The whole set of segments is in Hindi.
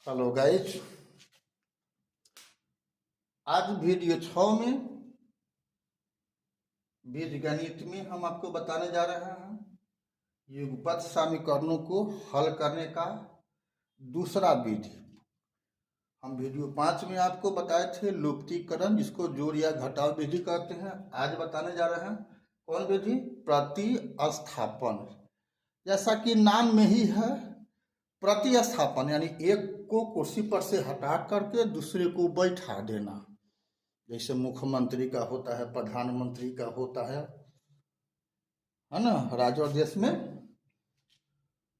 हेलो गाइज, आज वीडियो 6 में बीजगणित में हम आपको बताने जा रहे हैं युगपत समीकरणों को हल करने का दूसरा विधि। हम वीडियो 5 में आपको बताए थे लुप्तीकरण, जिसको जोड़ या घटाव विधि कहते हैं। आज बताने जा रहे हैं कौन विधि? प्रतिस्थापन। जैसा कि नाम में ही है, प्रतिस्थापन यानी एक को कुर्सी पर से हटा करके दूसरे को बैठा देना। जैसे मुख्यमंत्री का होता है, प्रधानमंत्री का होता है ना, राज्य और देश में।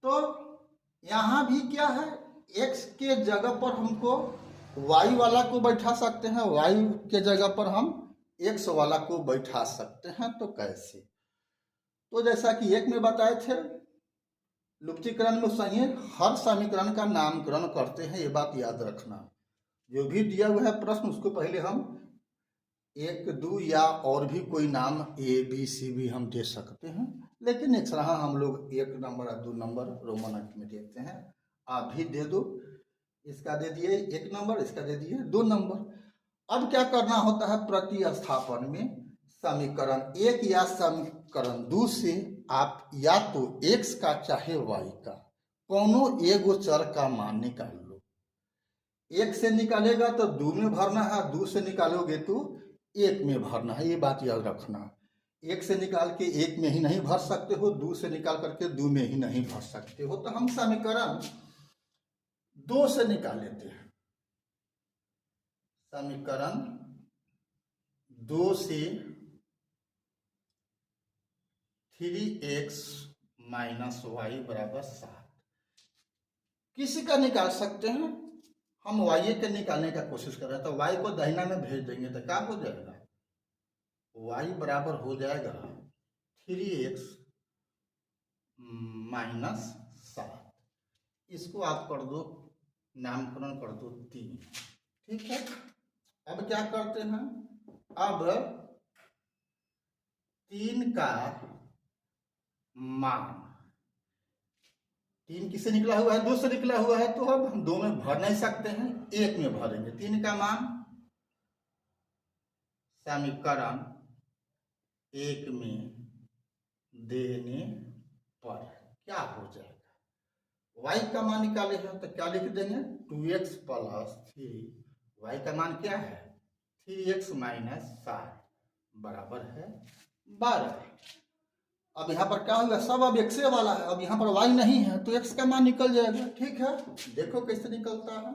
तो यहाँ भी क्या है, एक्स के जगह पर हमको वाई वाला को बैठा सकते हैं, वाई के जगह पर हम एक्स वाला को बैठा सकते हैं। तो कैसे? तो जैसा कि एक में बताए थे, लुप्तीकरण में सही हर समीकरण का नामकरण करते हैं, ये बात याद रखना। जो भी दिया हुआ है प्रश्न, उसको पहले हम एक दो या और भी कोई नाम ए बी सी भी हम दे सकते हैं, लेकिन एक तरह हम लोग 1 नंबर और 2 नंबर रोमन अंक में देते हैं। आप भी दे दो, इसका दे दिए 1 नंबर, इसका दे दिए 2 नंबर। अब क्या करना होता है प्रतिस्थापन में? समीकरण 1 या समीकरण 2 से आप या तो x का चाहे y का कोनो एगो चर का मान निकाल लो। 1 से निकालेगा तो 2 में भरना है, 2 से निकालोगे तो 1 में भरना है। ये बात याद रखना। 1 से निकाल के 1 में ही नहीं भर सकते हो, 2 से निकाल करके 2 में ही नहीं भर सकते हो। तो हम समीकरण 2 से निकाल लेते हैं। समीकरण 2 से 3x - y = 7 किसी का निकाल सकते हैं। हम y के निकालने का कोशिश कर रहे हैं, तो y को दाहिना में भेज देंगे तो क्या हो जाएगा? y बराबर हो जाएगा 3x - 7। इसको आप कर दो, नामकरण कर दो 3। ठीक है। अब क्या करते हैं? अब 3 का मान, 3 किससे निकला हुआ है? 2 से निकला हुआ है। तो अब हम 2 में भर नहीं सकते हैं, 1 में भरेंगे। 3 का मान समीकरण 1 में देने पर क्या हो जाएगा? y का मान निकाले हैं तो क्या लिख देंगे? 2x + 3। y का मान क्या है? 3x - 7 बराबर है 12। अब यहाँ पर क्या होगा? सब अब x वाला है, अब यहाँ पर y नहीं है, तो x का मान निकल जाएगा। ठीक है, देखो कैसे निकलता है।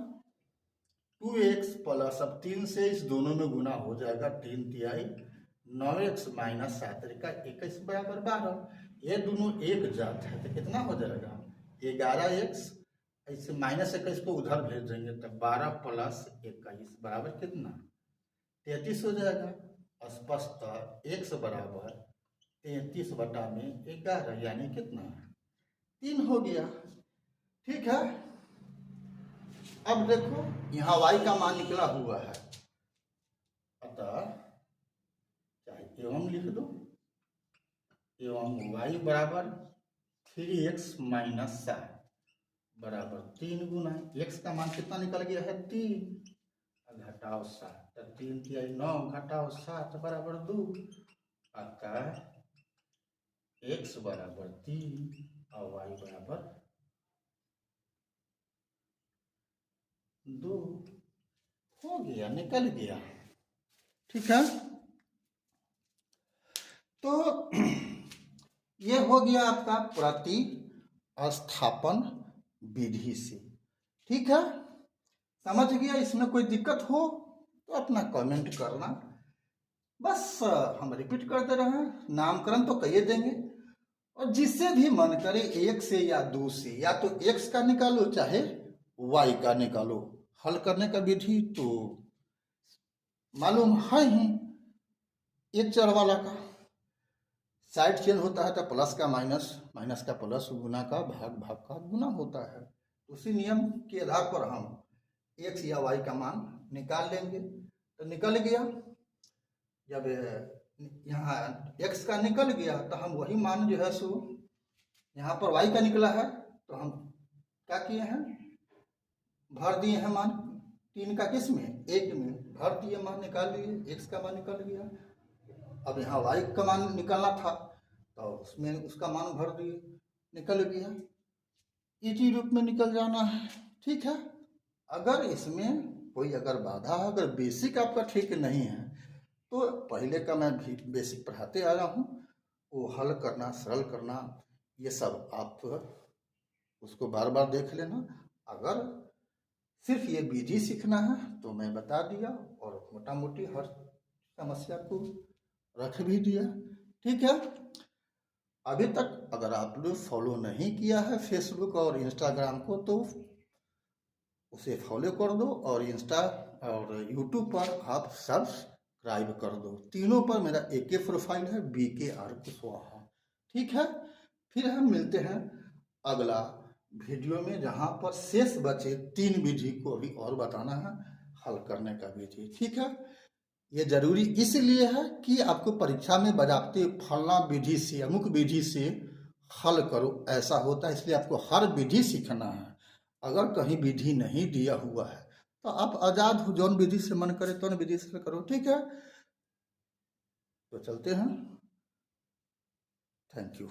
2x + अब 3 से इस दोनों में गुना हो जाएगा, 3 तिहाई 9x - 7 का 21 बराबर 12। ये दोनों एक जात है तो कितना हो जाएगा? 11x। ऐसे -21 को उधर भेज देंगे तो 12 + 21 बराबर कितना? 33 हो जाएगा। स्पष्ट x बराबर 33/11 यानी कितना? 3 हो गया। ठीक है। अब देखो यहाँ y का मान निकला हुआ है, अतः चाहे एवं लिख दो, एवं y बराबर 3x - 7 बराबर 3 गुना x का मान कितना निकल गया है? 3 घटाओ 7, तो 3 तिहाई 9 घटाओ 7 बराबर 2। अतः x बराबर 3 और y बराबर 2 हो गया, निकल गया। ठीक है। तो ये हो गया आपका प्रतिस्थापन विधि से। ठीक है, समझ गया? इसमें कोई दिक्कत हो तो अपना कमेंट करना। बस हम रिपीट करते रहे, नामकरण तो कहिए देंगे, और जिससे भी मन करे 1 से या 2 से, या तो x का निकालो चाहे y का निकालो। हल करने का विधि तो मालूम है ही, एक चर वाला का साइड चेंज होता है तो प्लस का माइनस, माइनस का प्लस, गुना का भाग, भाग का गुना होता है। उसी नियम के आधार पर हम x या y का मान निकाल लेंगे। तो निकल गया। जब यहाँ x का निकल गया तो हम वही मान जो है सो यहाँ पर y का निकला है, तो हम क्या किए हैं? भर दिए हैं मान 3 का किस में, 1 में भर दिए, मान निकाल लिए, x का मान निकल गया। अब यहाँ y का मान निकालना था तो उसमें उसका मान भर दिए, निकल गया। इसी रूप में निकल जाना है, ठीक है। अगर इसमें कोई अगर बाधा, अगर बेसिक आपका ठीक नहीं है तो पहले का मैं भी बेसिक पढ़ाते आ रहा हूँ, वो हल करना, सरल करना, ये सब आप उसको बार बार देख लेना। अगर सिर्फ ये विधि सीखना है तो मैं बता दिया और मोटा मोटी हर समस्या को रख भी दिया, ठीक है। अभी तक अगर आप लोग फॉलो नहीं किया है फेसबुक और इंस्टाग्राम को तो उसे फॉलो कर दो, और इंस्टा और यूट्यूब पर आप सब्सक्राइब कर दो। तीनों पर मेरा एक ही प्रोफाइल है, BKR कुशवाहा, ठीक है। फिर हम मिलते हैं अगला वीडियो में, जहाँ पर शेष बचे 3 विधि को भी और बताना है, हल करने का विधि, ठीक है। ये जरूरी इसलिए है कि आपको परीक्षा में बजाते फलना विधि से, अमुक विधि से हल करो ऐसा होता है, इसलिए आपको हर विधि सीखना है। अगर कहीं विधि नहीं दिया हुआ है तो आप आजाद हो, जौन विधि से मन करे तो विधि से करो, ठीक है। तो चलते हैं, थैंक यू।